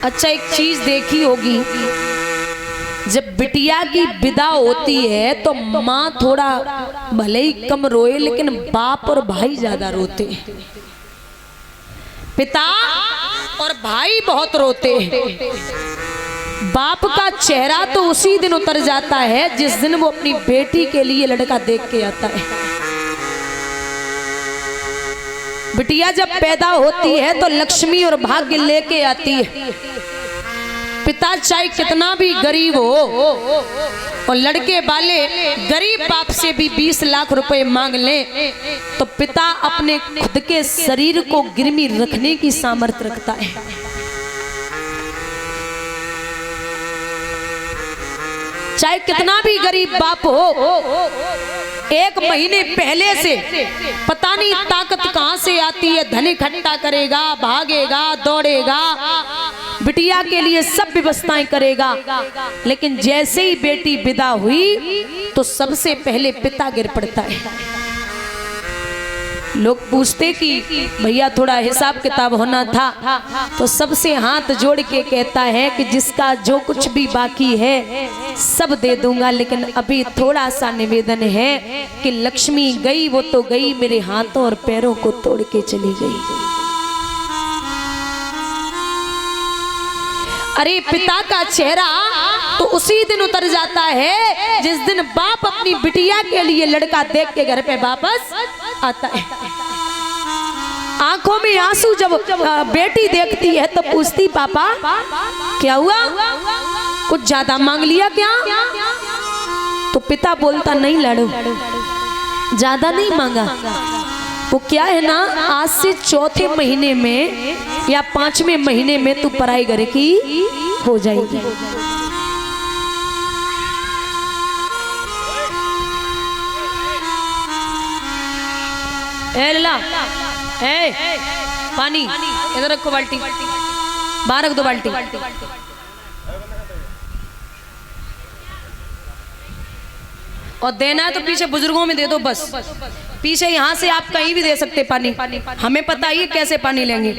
अच्छा, एक चीज देखी होगी, जब बिटिया की विदा होती है तो माँ थोड़ा भले ही कम रोए लेकिन बाप और भाई ज्यादा रोते हैं। पिता और भाई बहुत रोते हैं। बाप का चेहरा तो उसी दिन उतर जाता है जिस दिन वो अपनी बेटी के लिए लड़का देख के आता है। बिटिया जब पैदा होती है तो लक्ष्मी और भाग्य लेके आती है। पिता चाहे कितना भी गरीब हो और लड़के वाले गरीब बाप से भी 20 लाख रुपए मांग ले तो पिता अपने खुद के शरीर को गिरवी रखने की सामर्थ्य रखता है। चाहे कितना भी गरीब बाप हो, एक महीने पहले से पता नहीं ताकत कहां से आती है, धन इकट्ठा करेगा, भागेगा, दौड़ेगा, बिटिया के लिए सब व्यवस्थाएं करेगा। लेकिन जैसे ही बेटी विदा हुई तो सबसे पहले पिता गिर पड़ता है। लोग पूछते कि भैया थोड़ा हिसाब किताब होना था, तो सबसे हाथ जोड़ के कहता है कि जिसका जो कुछ भी बाकी है सब दे दूंगा, लेकिन अभी थोड़ा सा निवेदन है कि लक्ष्मी गई वो तो गई, मेरे हाथों और पैरों को तोड़ के चली गई। अरे पिता का चेहरा तो उसी दिन उतर जाता है जिस दिन बाप अपनी बिटिया के लिए लड़का देख के घर पे वापस आता है। आंखों में आंसू जब बेटी देखती है तो पूछती, पापा क्या हुआ, कुछ ज्यादा मांग लिया क्या? तो पिता बोलता, नहीं लड़ो, ज्यादा नहीं मांगा। वो क्या है ना, आज से चौथे महीने में या 5वें महीने में तू पराई घर की हो जाएगी। ला पानी इधर रखो, बाल्टी बाहर रख दो, बाल्टी। और देना है तो पीछे बुजुर्गों में दे दो, बस पीछे, यहाँ से आप कहीं भी दे सकते पानी, हमें पता ही कैसे पानी लेंगे,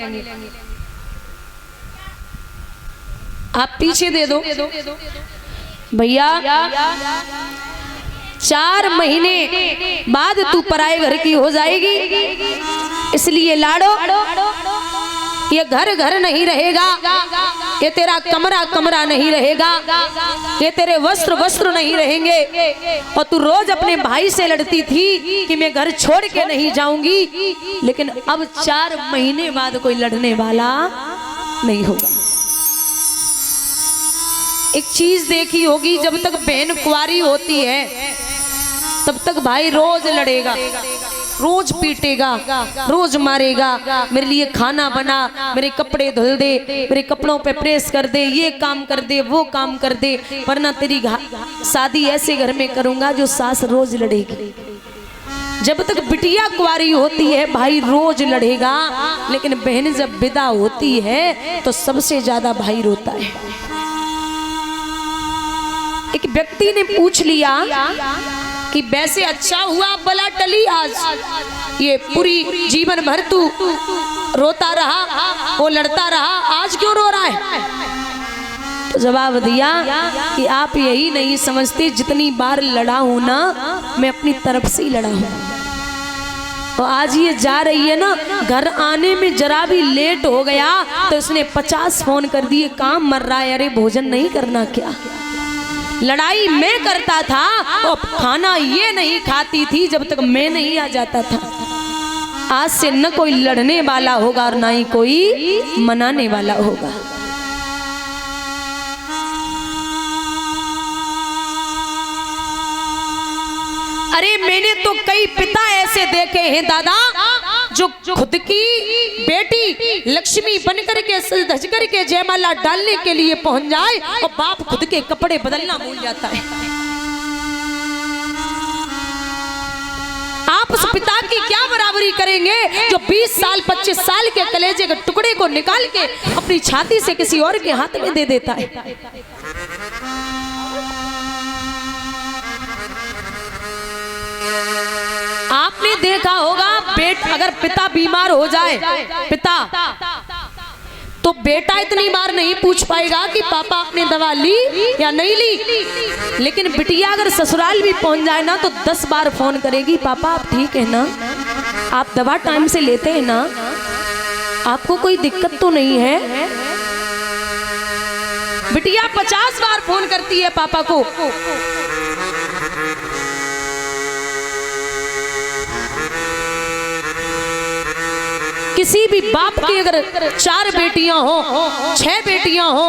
आप पीछे दे दो भैया। 4 महीने बाद तू पराए घर की हो जाएगी, इसलिए लाडो ये घर घर नहीं रहेगा, ये तेरा कमरा कमरा नहीं रहेगा, ये तेरे वस्त्र वस्त्र नहीं रहेंगे। और तू रोज अपने भाई से लड़ती थी कि मैं घर छोड़ के नहीं जाऊंगी, लेकिन अब 4 महीने बाद कोई लड़ने वाला नहीं होगा। एक चीज देखी होगी, जब तक बहन कुंवारी होती है तब तक भाई रोज लड़ेगा, रोज पीटेगा, रोज मारेगा, मेरे लिए खाना बना, मेरे कपड़े धुल दे, मेरे कपड़ों पे प्रेस कर दे, ये काम कर दे, वो काम कर दे, वरना तेरी शादी ऐसे घर में करूंगा जो सास रोज लड़ेगी। जब तक बिटिया कुंवारी होती है भाई रोज लड़ेगा, लेकिन बहन जब विदा होती है तो सबसे ज्यादा भाई रोता है। एक व्यक्ति ने पूछ लिया कि वैसे अच्छा हुआ बला टली आज, ये पूरी जीवन भर तू रोता रहा, वो लड़ता रहा, आज क्यों रो रहा है? तो जवाब दिया कि आप यही नहीं समझते, जितनी बार लड़ा हूं ना मैं अपनी तरफ से ही लड़ा हूं। तो आज ये जा रही है ना, घर आने में जरा भी लेट हो गया तो इसने 50 फोन कर दिए, काम मर रहा है, अरे भोजन नहीं करना क्या? लड़ाई मैं करता था और खाना ये नहीं खाती थी जब तक मैं नहीं आ जाता था। आज से न कोई लड़ने वाला होगा और ना ही कोई मनाने वाला होगा। अरे मैंने तो कई पिता ऐसे देखे हैं दादा, जो खुद की बेटी लक्ष्मी बनकर के धज कर के जयमाला डालने के लिए पहुंच जाए और बाप खुद के कपड़े बदलना भूल जाता है। आप उस पिता की क्या बराबरी करेंगे जो 20 साल 25 साल के कलेजे के टुकड़े को निकाल के अपनी छाती से किसी और के हाथ में दे देता है। आपने देखा होगा अगर पिता बीमार हो जाए, पिता तो बेटा इतनी बार नहीं पूछ पाएगा कि पापा आपने दवा ली या नहीं ली, लेकिन बिटिया अगर ससुराल भी पहुंच जाए ना तो 10 बार फोन करेगी, पापा आप ठीक है ना, आप दवा टाइम से लेते हैं ना, आपको कोई दिक्कत तो नहीं है। बिटिया 50 बार फोन करती है पापा को। किसी भी बाप की अगर 4 बेटियां हो, 6 बेटियां हो,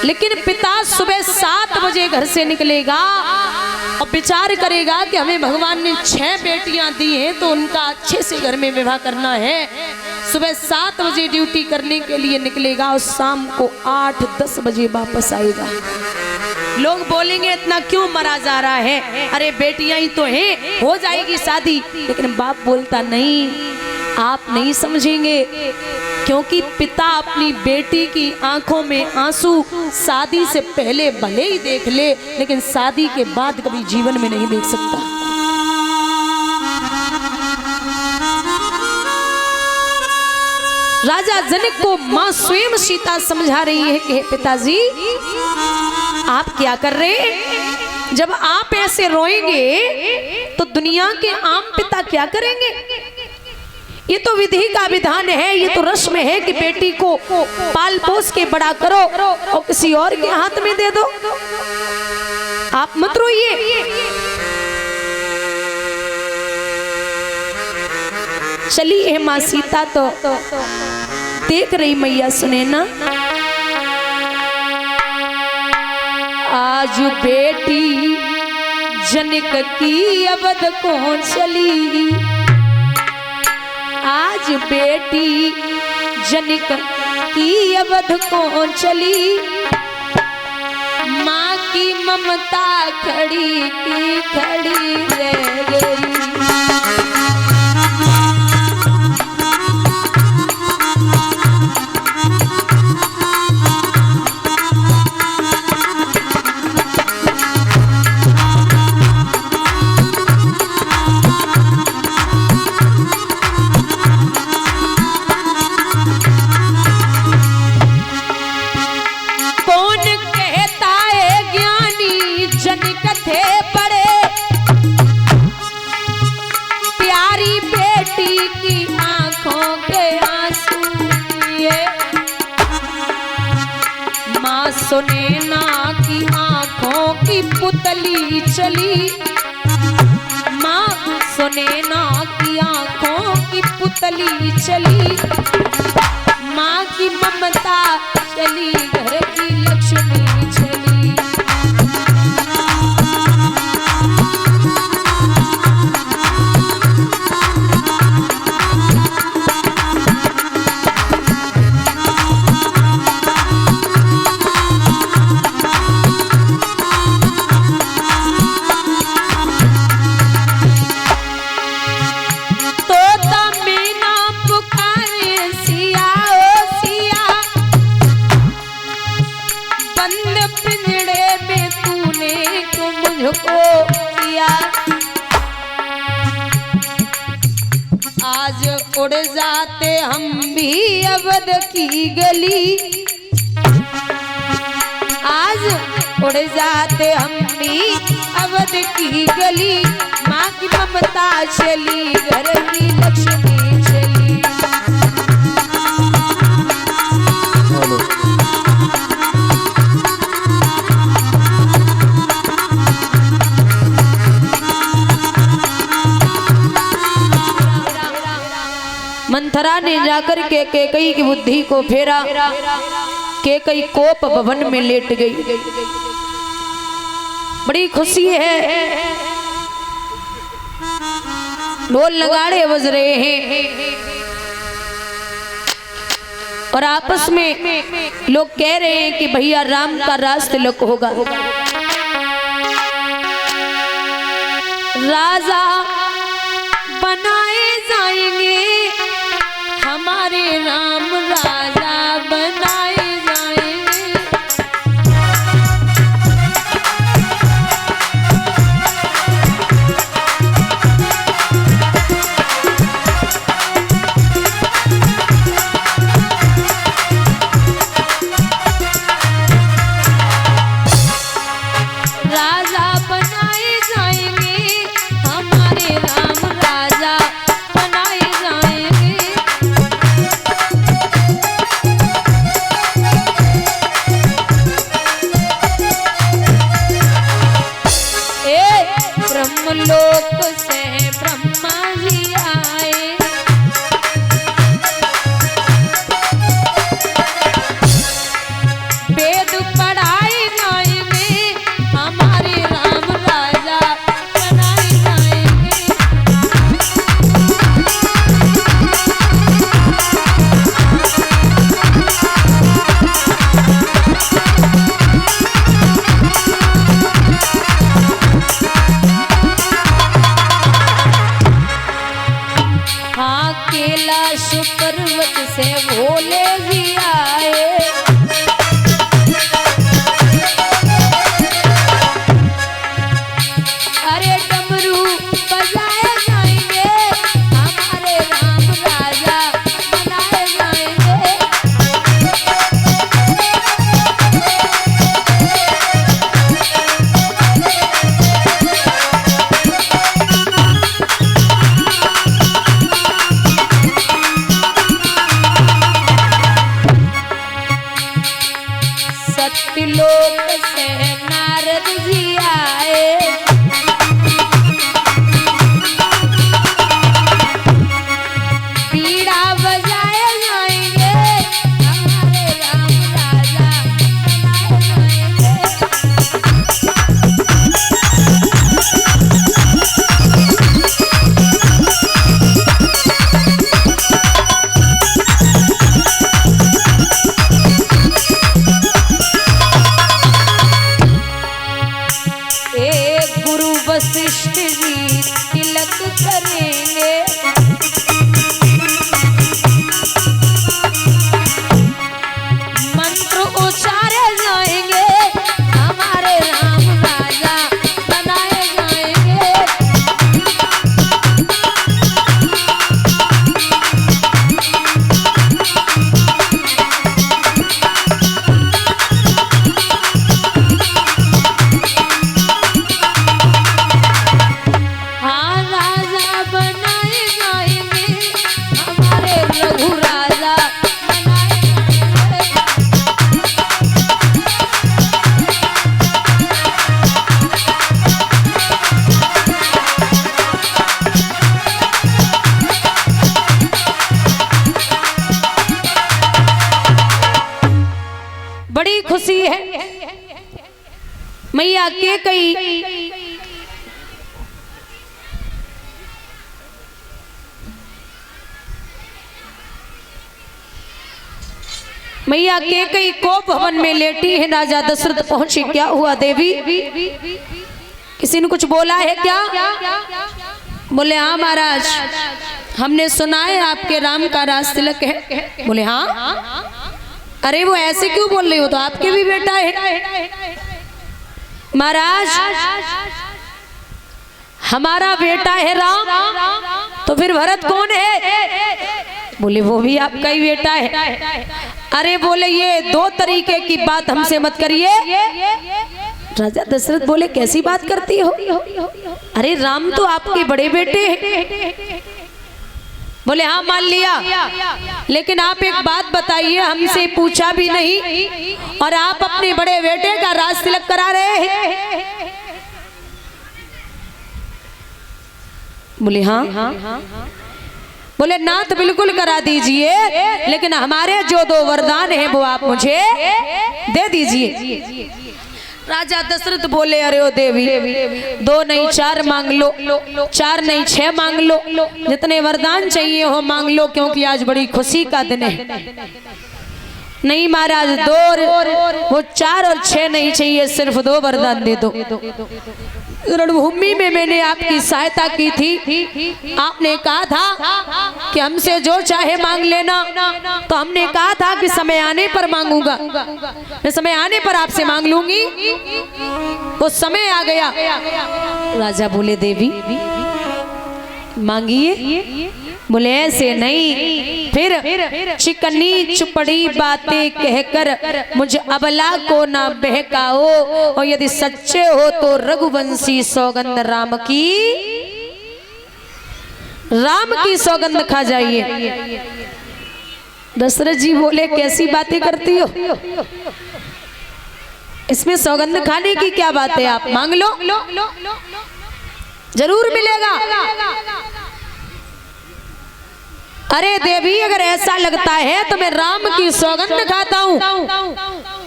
लेकिन पिता सुबह 7 बजे घर से निकलेगा और विचार करेगा कि हमें भगवान ने 6 बेटियां दी हैं तो उनका अच्छे से घर में विवाह करना है। सुबह 7 बजे ड्यूटी करने के लिए निकलेगा और शाम को 8-10 बजे वापस आएगा। लोग बोलेंगे इतना क्यों मरा जा रहा है, अरे बेटियां ही तो हैं, हो जाएगी शादी। लेकिन बाप बोलता नहीं, आप नहीं समझेंगे, क्योंकि पिता अपनी बेटी की आंखों में आंसू शादी से पहले भले ही देख ले, लेकिन शादी के बाद कभी जीवन में नहीं देख सकता। राजा जनक को मां स्वयं सीता समझा रही है कि पिताजी आप क्या कर रहे हैं, जब आप ऐसे रोएंगे तो दुनिया के आम पिता क्या करेंगे। ये तो विधि का विधान है, ये तो रस्म है कि बेटी को पाल पोस के बड़ा करो और किसी और के हाथ में दे दो, आप मत रोइए। चली है मां सीता तो देख रही मैया सुने ना, आज बेटी जनक की अवध कौन चली, आज बेटी जनक की अवध कौन चली, माँ की ममता खड़ी की खड़ी रह गई। सुनैना की आंखों की पुतली चली, माँ सुनैना की आंखों की पुतली चली, माँ की ममता चली, घर की लक्ष्मी चली। आज उड़ जाते हम भी अवध की गली, आज उड़ जाते हम भी अवध की गली, माँ की ममता चली, घर की लक्ष्मी चली। मंथरा ने जाकर के कैकेयी की बुद्धि को फेरा, कैकेयी कोप भवन में लेट गई। बड़ी खुशी है, ढोल नगाड़े बज रहे हैं और आपस में लोग कह रहे हैं कि भैया राम का राज तिलक होगा। राजा बनाए जाएंगे हमारे राम, राजा बनाए जाएंगे। यमलोक से ब्रह्मा जी आए। वेद पढ़ाई जाएंगे हमारे राम राजा बनाए जाएंगे। हाँ कैलाश पर्वत से भोले जी आए। अरे डमरू बजाए जाएंगे हमारे राम राजा बनाए जाएंगे। सत्यलोक से नारद जी आए। बीड़ा बजाए जाएंगे हमारे राम राजा बनाए जाएंगे। गुरु वशिष्ठ जी तिलक करेंगे। मंत्र उच्चारे जाएंगे हमारे राम राजा बनाए जाएंगे। हाँ राजा बनाए जाएंगे हमारे रघु राजा बनाए जाएंगे। बड़ी खुशी है मैया के कई मैया के कई को भवन में लेटी है। राजा दशरथ पहुंचे। क्या हुआ देवी? किसी ने कुछ बोला है क्या? बोले हाँ महाराज, हमने सुना है आपके राम का राज तिलक है। बोले हाँ। अरे वो ऐसे क्यों बोल रही हो, तो आपके भी बेटा है। महाराज हमारा बेटा है राम, तो फिर भरत कौन है? बोले वो भी आपका ही बेटा है। अरे बोले ये दो तरीके की बात हमसे मत करिए। राजा दशरथ बोले कैसी बात करती हो? अरे राम तो आपके बड़े बेटे हैं। बोले हाँ मान लिया, लेकिन आप एक बात बताइए, हमसे पूछा भी नहीं और आप अपने बड़े बेटे का राज तिलक करा रहे हैं। बोले हाँ। बोले नाथ बिल्कुल करा दीजिए, लेकिन हमारे जो दो वरदान हैं वो आप मुझे दे दीजिए। राजा दशरथ बोले अरे ओ देवी, दो नहीं चार मांग लो, चार नहीं 6 मांग लो, जितने वरदान चाहिए हो मांग लो, क्योंकि आज बड़ी खुशी का दिन है। नहीं महाराज, दो वो 4 और 6 नहीं चाहिए, सिर्फ 2 वरदान दे दो। रणभूमि में मैंने आपकी सहायता की थी, आपने कहा था कि हमसे जो चाहे मांग लेना, तो हमने कहा था कि समय आने पर मांगूंगा, मैं समय आने पर आपसे मांग लूंगी। वो समय आ गया। राजा बोले देवी मांगिए। बोले ऐसे नहीं, फिर चिकनी चुपड़ी बातें कहकर मुझे अबला को ना बहकाओ, और यदि सच्चे हो तो रघुवंशी सौगंध राम की सौगंध खा जाइए। दशरथ जी बोले कैसी बातें करती हो, इसमें सौगंध खाने की क्या बात है, आप मांग लो। जरूर मिलेगा। अरे देवी अगर ऐसा लगता है तो मैं राम की सौगंध खाता हूँ,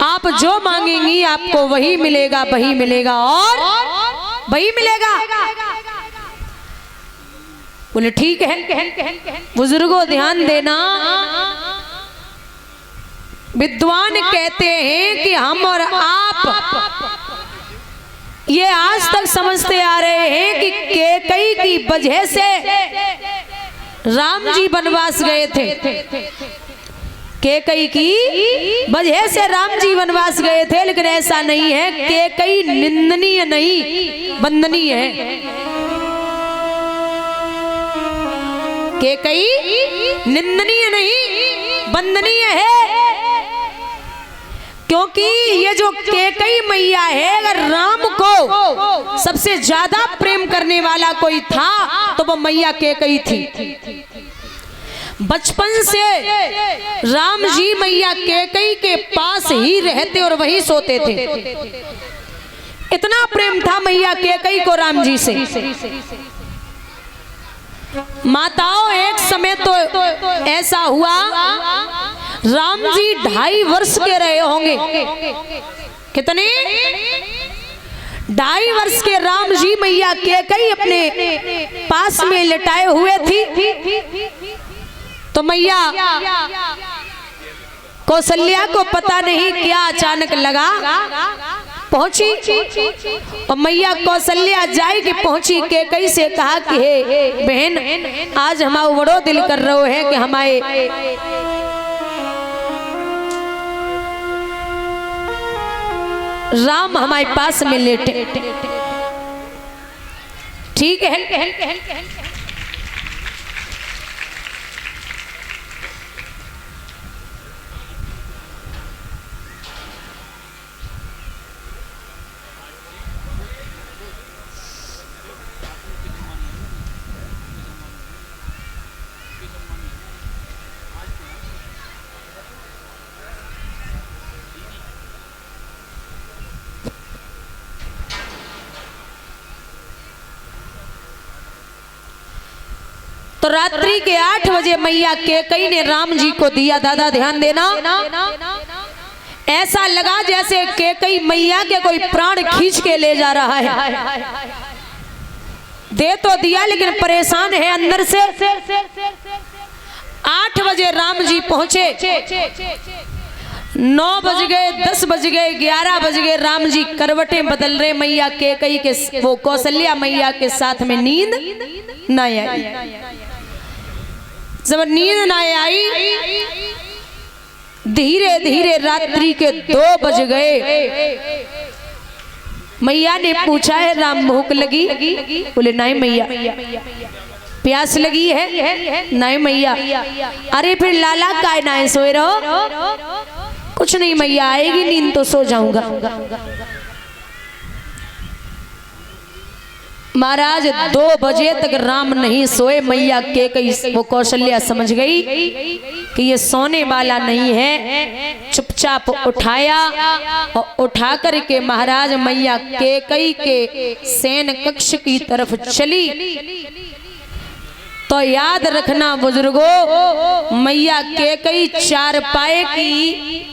आप जो मांगेंगी आपको वही मिलेगा, वही मिलेगा और वही मिलेगा। बोले ठीक है। बुजुर्गों ध्यान देना, विद्वान कहते हैं कि हम और आप ये आज तक समझते आ रहे हैं कि कैकई की वजह से राम जी वनवास गए थे। कैकई की वजह से राम जी वनवास गए थे, लेकिन ऐसा नहीं है। कैकई निंदनीय नहीं, वंदनीय है। कैकई निंदनीय नहीं, वंदनीय है। क्योंकि ये जो कैकई मैया है, अगर राम को सबसे ज्यादा प्रेम करने वाला कोई था तो वो मैया कैकई थी। बचपन से राम जी मैया कैकई के पास ही रहते और वहीं सोते थे। इतना प्रेम था मैया कैकई को राम जी से। माताओं, एक समय तो ऐसा हुआ, राम जी 2.5 वर्ष के रहे होंगे। कितने? 2.5 वर्ष के राम जी मैया कैकई अपने पास में लिटाए हुए थी। तो मैया कौशल्या को पता नहीं क्या अचानक लगा, पहुंची और मैया कौशल्या जाएगी, पहुंची कैकई से कहा कि हे बहन, आज हमारा बड़ो दिल कर रहा है कि हमारे राम हमारे पास में लेटे। ठीक है। तो रात्रि के 8 बजे मैया कैकई ने राम जी को दिया। दादा ध्यान देना, ऐसा लगा जैसे कैकई मैया के कोई प्राण खींच के ले जा रहा है। दे तो दिया लेकिन परेशान है अंदर से। 8 बजे राम जी पहुंचे, 9 बज गए, 10 बज गए, 11 बज गए, राम जी करवटें बदल रहे। मैया कैकई के, वो कौशल्या मैया के साथ में नींद न आई। जब नींद न आई, धीरे धीरे रात्रि के 2 बज गए। मैया ने पूछा है राम भूख लगी? बोले नहीं मैया। प्यास लगी है? नहीं मैया। अरे फिर लाला काय ना सोए रहो? कुछ नहीं मैया, आएगी नींद तो सो जाऊंगा। महाराज 2 बजे तक राम नहीं सोए। मैया कैकई, वो कौशल्या समझ गई कि ये सोने वाला नहीं है। चुपचाप उठाया और उठा करके महाराज मैया कैकई के शयन कक्ष की तरफ चली। तो याद रखना बुजुर्गों, मैया कैकई चारपाए की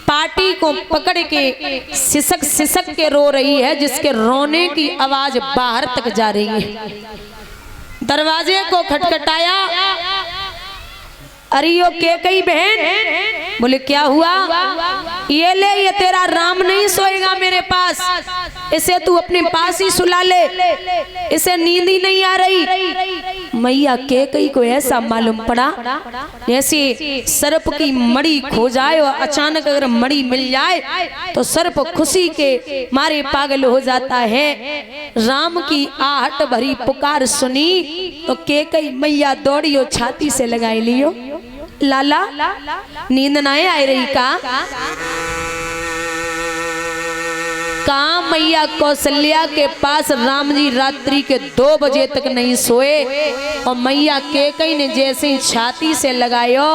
पाटी को पकड़ के सिसक सिसक के रो रही है, जिसके रोने की आवाज बाहर तक जा रही है। दरवाजे को खटखटाया। अरे यो कैकई बहन। बोले क्या हुआ? ये ले, ये तेरा राम नहीं सोएगा मेरे पास, इसे तू अपने पास ही सुला ले, इसे नींद ही नहीं आ रही। मैया कैकई को ऐसा मालूम पड़ा जैसे सर्प की मणि खो जाए और अचानक अगर मणि मिल जाए तो सर्प खुशी के मारे पागल हो जाता है। राम की आहट भरी पुकार सुनी तो कैकई मैया दौड़ी और छाती से लगाई लियो। लाला नींद ना आ रही का? मैया कौशल्या के पास राम जी रात्रि के 2 बजे तक नहीं सोए और मैया कैकई ने जैसे ही छाती से लगायो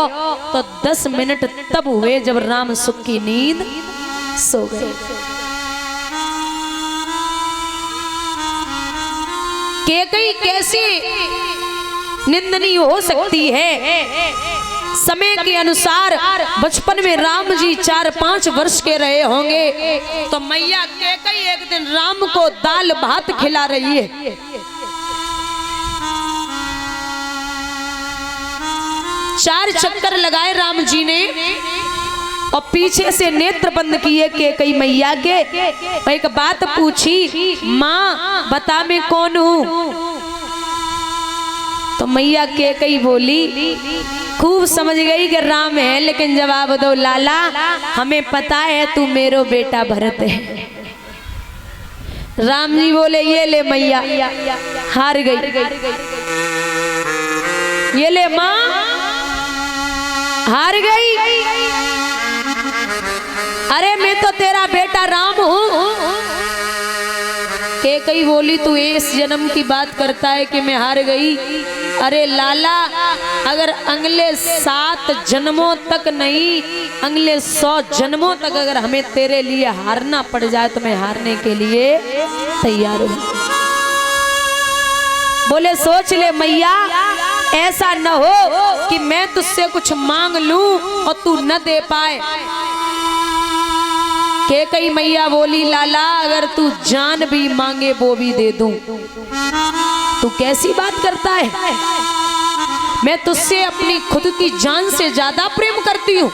तो 10 मिनट तब हुए जब राम सुख की नींद सो गए। कैकेयी कैसे निंदनीय हो सकती है। समय के अनुसार बचपन में राम जी 4-5 वर्ष के रहे होंगे, तो मैया कैकेयी एक दिन राम को दाल भात खिला रही है। 4 चक्कर लगाए राम जी ने और पीछे से नेत्र बंद किए कैकेयी मैया के। एक बात पूछी, माँ बता मैं कौन हूँ? तो मैया कैकेयी बोली, खूब समझ गई कि राम है, लेकिन जवाब दो लाला, हमें पता है तू मेरो बेटा भरत है। राम जी बोले, ये ले मैया, हार गई। ये ले माँ, हार गई। अरे मैं तो तेरा बेटा राम हूँ। कैकेयी बोली, तू इस जन्म की बात करता है कि मैं हार गई? अरे लाला, अगर अगले 7 जन्मों तक नहीं, अगले 100 जन्मों तक अगर हमें तेरे लिए हारना पड़ जाए तो मैं हारने के लिए तैयार हूँ। बोले, सोच ले मैया, ऐसा न हो कि मैं तुझसे कुछ मांग लूं और तू न दे पाए। कैकेयी मैया बोली, लाला अगर तू जान भी मांगे वो भी दे दूं। तू कैसी बात करता है? मैं तुझसे अपनी खुद की जान से ज्यादा प्रेम करती हूँ।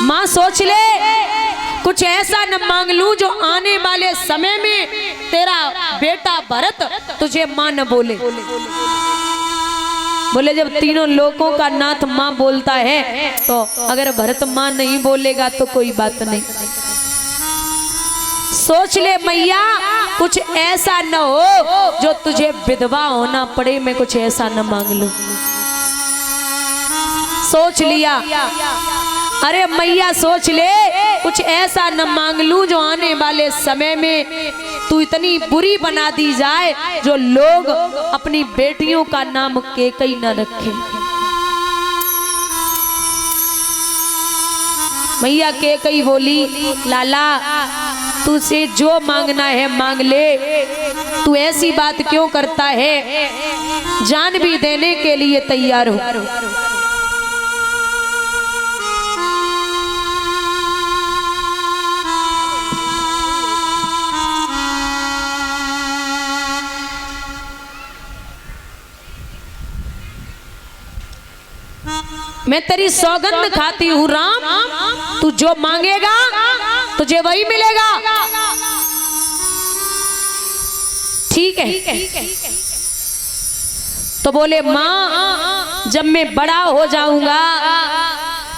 माँ सोच ले, कुछ ऐसा न मांग लूं जो आने वाले समय में तेरा बेटा भरत तुझे माँ न बोले। बोले, जब तीनों लोगों का नाथ माँ बोलता है, तो अगर भरत माँ नहीं बोलेगा तो कोई बात नहीं। सोच ले मैया, कुछ ऐसा न हो जो तुझे विधवा होना पड़े, मैं कुछ ऐसा न मांग लूं। सोच लिया। अरे मैया सोच ले, कुछ ऐसा न मांग लूं जो आने वाले समय में तू इतनी बुरी बना दी जाए जो लोग अपनी बेटियों का नाम कैकेयी न रखें। मैया कैकेयी बोली, लाला तुझसे जो मांगना है मांग ले, तू ऐसी बात क्यों करता है? जान भी देने के लिए तैयार हो। मैं तेरी सौगंध खाती हूँ राम, तू जो मांगेगा तुझे वही मिलेगा। ठीक है। तो बोले, माँ जब मैं बड़ा हो जाऊंगा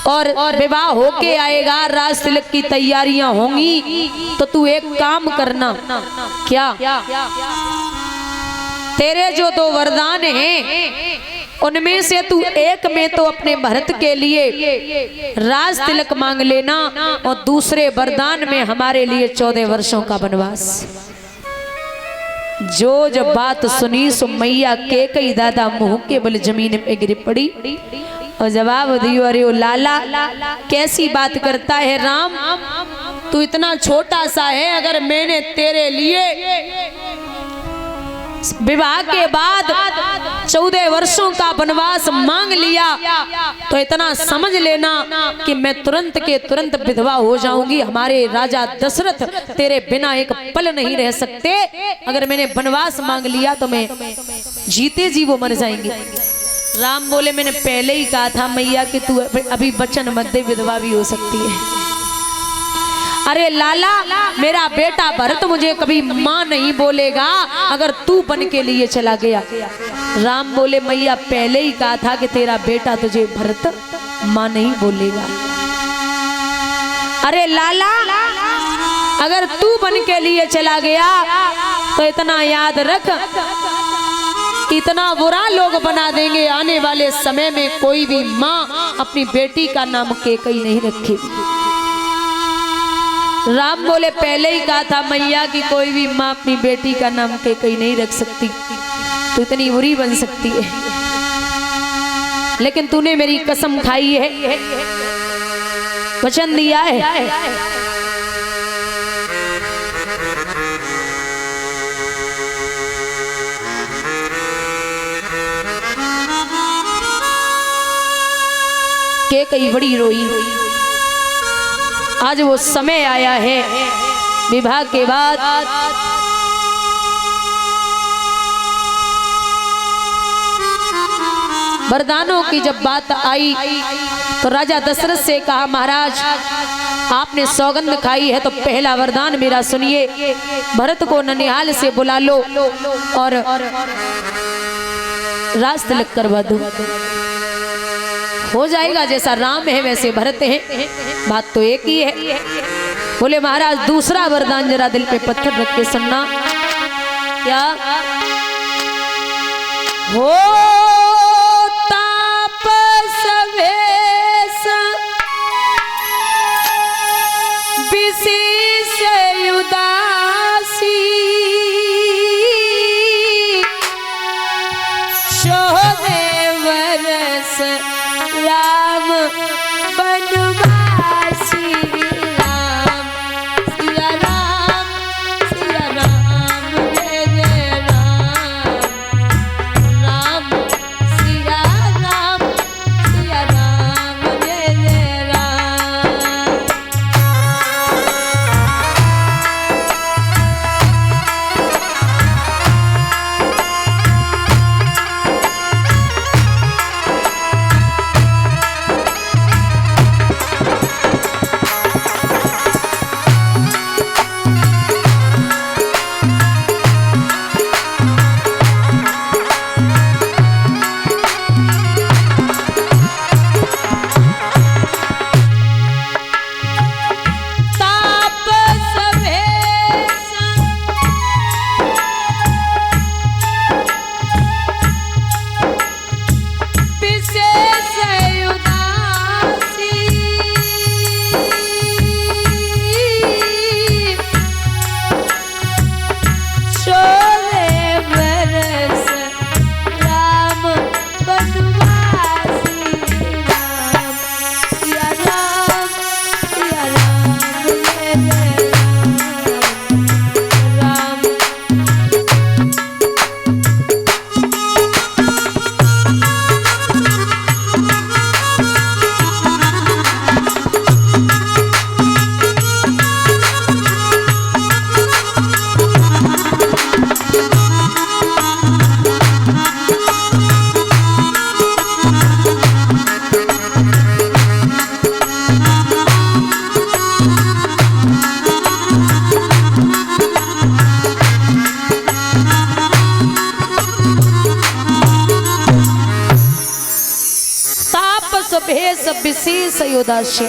और विवाह होके आएगा, राज तिलक की तैयारियां होंगी, तो तू एक काम करना। क्या? तेरे जो 2 वरदान हैं उनमें से तू एक में तो अपने भरत के लिए राज तिलक मांग लेना, और दूसरे वरदान में हमारे लिए 14 वर्षों का वनवास। जो जब बात सुनी सो मैया कैकेयी दादा मुंह के बल जमीन पे गिर पड़ी और जवाब दियो, अरे ओ लाला कैसी बात करता है राम, तू इतना छोटा सा है, अगर मैंने तेरे लिए विवाह के बाद 14 वर्षों का वनवास मांग लिया तो इतना समझ लेना कि मैं तुरंत के तुरंत विधवा हो जाऊंगी। हमारे राजा दशरथ तेरे बिना एक पल नहीं रह सकते। अगर मैंने वनवास मांग लिया तो मैं जीते जी वो मर जाएंगे। राम बोले, मैंने पहले ही कहा था मैया कि तू अभी वचन मत दे, विधवा भी हो सकती है। अरे लाला, मेरा बेटा भरत मुझे कभी माँ नहीं बोलेगा अगर तू बन के लिए चला गया। राम बोले, मैया पहले ही कहा था कि तेरा बेटा तुझे भरत माँ नहीं बोलेगा। अरे लाला, अगर तू बन के लिए चला गया तो इतना याद रख, इतना बुरा लोग बना देंगे, आने वाले समय में कोई भी माँ अपनी बेटी का नाम कैकेयी नहीं रखेगी। राम बोले, पहले ही कहा था मैया कि कोई भी माँ अपनी बेटी का नाम कैकेयी नहीं रख सकती, तो इतनी बुरी बन सकती है। लेकिन तूने मेरी कसम खाई है, वचन दिया है, के कई बड़ी रोई। आज वो समय आया है विवाह के बाद वरदानों की जब बात आई तो राजा दशरथ से कहा, महाराज आपने सौगंध खाई है तो पहला वरदान मेरा सुनिए, भरत को ननिहाल से बुला लो और राज तिलक करवा दो, हो जाएगा जैसा राम है वैसे भरत है, बात तो एक ही है। बोले महाराज दूसरा वरदान जरा दिल पे पत्थर रख के सुनना। क्या हो भेष विशेष योदासी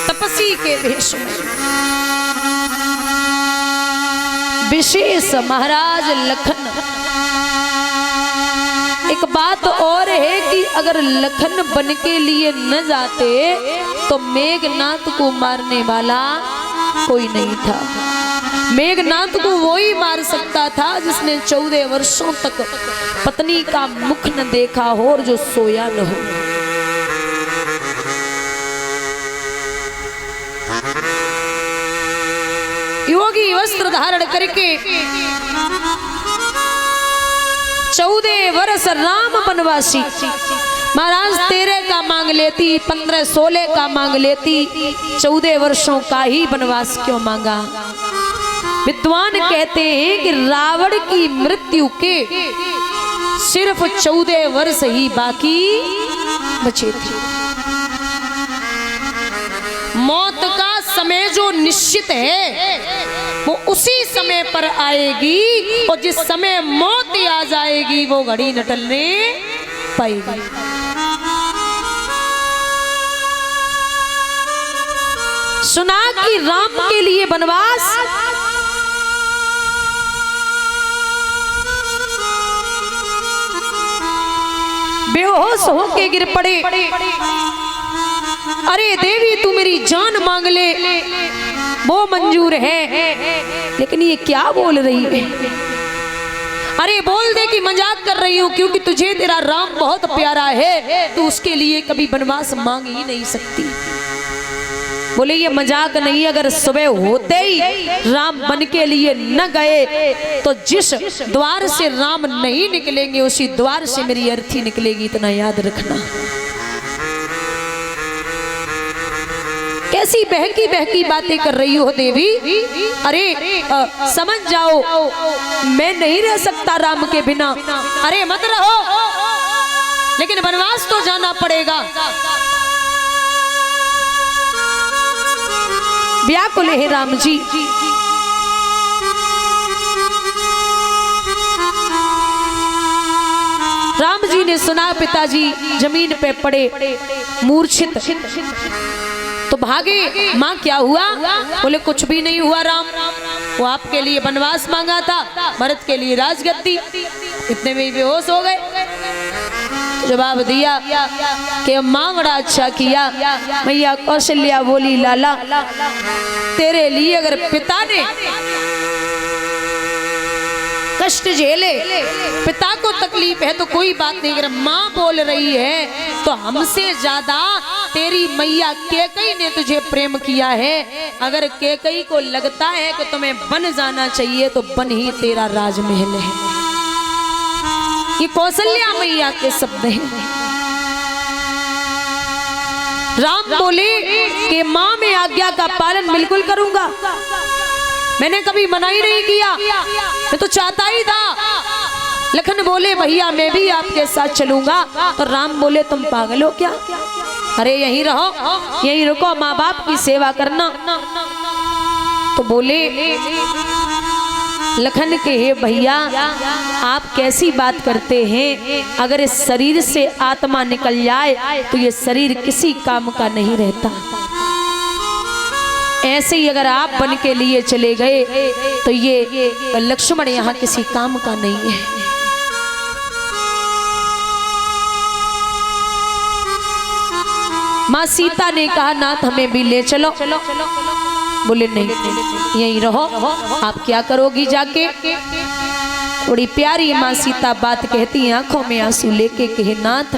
तपसी के भेष में विशेष महाराज लखन। एक बात और है कि अगर लखन बन के लिए न जाते तो मेघनाथ को मारने वाला कोई नहीं था। मेघनाथ को वो ही मार सकता था जिसने 14 वर्षों तक पत्नी का मुख न देखा हो और जो सोया न हो। योगी वस्त्र धारण करके 14 वर्ष राम वनवासी, महाराज 13 का मांग लेती, 15-16 का मांग लेती, 14 वर्षों का ही वनवास क्यों मांगा। विद्वान कहते हैं कि रावण की मृत्यु के सिर्फ 14 वर्ष ही बाकी बचे थे। मौत का समय जो निश्चित है वो उसी समय पर आएगी और जिस समय मौत आ जाएगी वो घड़ी न टलने पाएगी। सुना कि राम के लिए वनवास बेहोश होके गिर पड़े। अरे देवी तू मेरी जान मांग ले वो मंजूर है, लेकिन ये क्या बोल रही है। अरे बोल दे कि मजाक कर रही हूँ क्योंकि तुझे तेरा राम बहुत प्यारा है, तू उसके लिए कभी वनवास मांग ही नहीं सकती। बोले ये मजाक नहीं, अगर सुबह होते ही राम बन के लिए न गए तो जिस द्वार से राम नहीं निकलेंगे उसी द्वार से मेरी अर्थी निकलेगी, इतना याद रखना। कैसी बहकी बहकी बातें कर रही हो देवी? अरे समझ जाओ, मैं नहीं रह सकता राम के बिना। अरे मत रहो, लेकिन वनवास तो जाना पड़ेगा। व्याकुल है राम जी। राम जी ने सुना पिताजी जमीन पे पड़े मूर्छित, तो भागे। माँ क्या हुआ? बोले कुछ भी नहीं हुआ राम, वो आपके लिए वनवास मांगा था, भरत के लिए राजगद्दी। इतने में ही बेहोश हो गए। जवाब दिया कि माँ बड़ा अच्छा किया। मैया कौशल्या बोली लाला, तेरे लिए अगर पिता ने कष्ट झेले, पिता को तकलीफ है तो कोई बात नहीं, अगर माँ बोल रही है तो हमसे ज्यादा तेरी मैया कैकई ने तुझे प्रेम किया है। अगर कैकई को लगता है कि तुम्हें बन जाना चाहिए तो बन ही तेरा राजमहल है। ये कौशल्या मैया के शब्द हैं। राम बोले कि माँ मैं आज्ञा का पालन बिल्कुल करूंगा, मैंने कभी मना ही नहीं किया, मैं तो चाहता ही था। लखन बोले भैया मैं भी आपके साथ चलूंगा। तो राम बोले तुम पागल हो क्या? अरे यहीं रहो, यहीं रुको, माँ बाप की सेवा करना। तो बोले लखन के हे भैया आप कैसी बात करते हैं? अगर इस शरीर से आत्मा निकल जाए तो ये शरीर किसी काम का नहीं रहता। ऐसे ही अगर आप बन के लिए चले गए तो ये लक्ष्मण यहाँ किसी काम का नहीं है। माँ सीता ने कहा नाथ हमें भी ले चलो। बोले नहीं यहीं रहो, आप क्या करोगी जाके? बड़ी प्यारी माँ सीता बात कहती है, आंखों में आंसू लेके कहे नाथ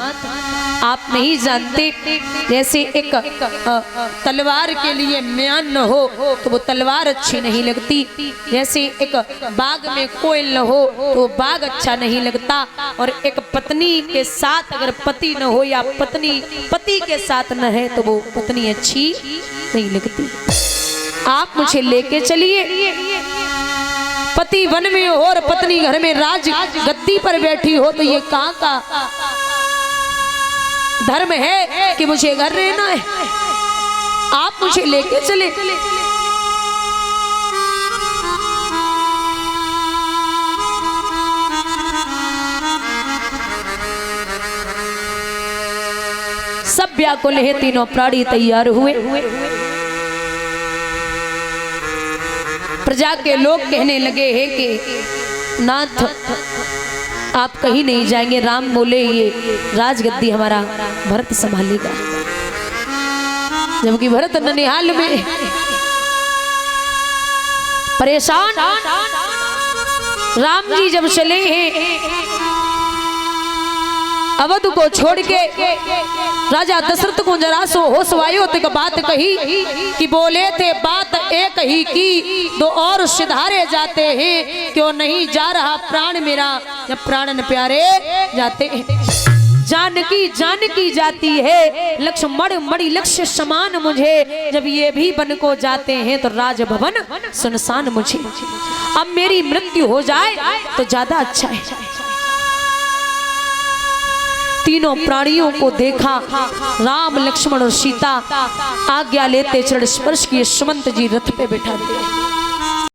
आप नहीं जानते, जैसे एक तलवार के लिए म्यान न हो तो वो तलवार अच्छी नहीं लगती, जैसे एक बाग में कोयल न हो तो बाग अच्छा नहीं लगता, और एक पत्नी के साथ अगर पति न हो या पत्नी पति के साथ न है तो वो पत्नी अच्छी नहीं लगती। आप मुझे लेके चलिए। पति वन में हो और पत्नी घर में राज गद्दी पर बैठी हो तो ये कहाँ का धर्म है कि मुझे घर रहना है? आप मुझे लेके चले। सब व्याकुल है, तीनों प्राणी तैयार हुए। प्रजा के लोग कहने लगे हैं कि नाथ आप कहीं नहीं जाएंगे। राम बोले ये राजगद्दी हमारा भरत संभालेगा, जबकि भरत ननिहाल में परेशान। राम जी जब चले हैं अवध को छोड़ के, राजा दशरथ को जरा सो होश वायु तक बात कही कि बोले थे बात एक ही की, दो और सिधारे जाते हैं, क्यों नहीं जा रहा प्राण मेरा जब प्राणन प्यारे जाते हैं। जानकी जाती है, लक्ष्मण मणि लक्ष्य समान मुझे, जब ये भी बन को जाते हैं तो राजभवन सुनसान मुझे। अब मेरी मृत्यु हो जाए तो ज्यादा अच्छा है। तीनों प्राणियों को देखा, राम लक्ष्मण और सीता आज्ञा लेते चरण स्पर्श किए, सुमंत जी रथ पे बैठा दिए।